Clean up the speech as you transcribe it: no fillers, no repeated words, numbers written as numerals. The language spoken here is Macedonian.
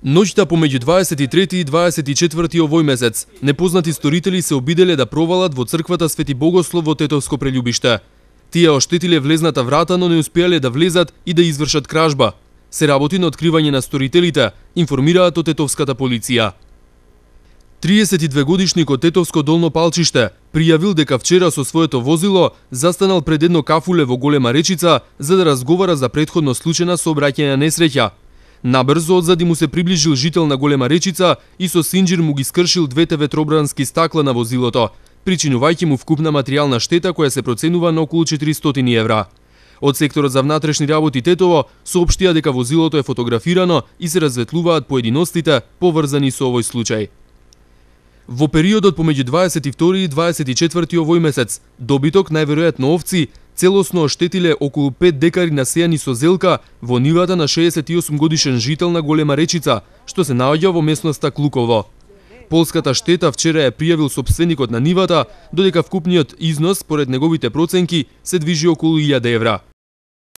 Ноќта помеѓу 23 и 24 овој месец, непознати сторители се обиделе да провалат во црквата Свети Богослов во Тетовско Прељубиште. Тие оштетиле влезната врата, но не успеале да влезат и да извршат кражба. Се работи на откривање на сторителите, информираат од тетовската полиција. 32 од Тетовско Долно Палчиште пријавил дека вчера со своето возило застанал пред едно кафуле во Голема Речица за да разговара за претходно случајна сообраќајна несреќа. Набрзо одзади му се приближил жител на Голема Речица и со синџир му ги скршил двете ветробрански стакла на возилото, причинувајќи му вкупна материјална штета која се проценува на околу 400 евра. Од секторот за внатрешни работи Тетово соопштија дека возилото е фотографирано и се разветлуваат поединостите поврзани со овој случај. Во периодот помеѓу 22 и 24 овој месец, добиток најверојатно овци целосно оштетиле околу 5 декари насејани со зелка во нивата на 68 годишен жител на Голема Речица, што се наоѓа во местноста Клуково. Полската штета вчера ја пријавил сопственикот на нивата, додека вкупниот износ, според неговите проценки, се движи околу 1000 евра.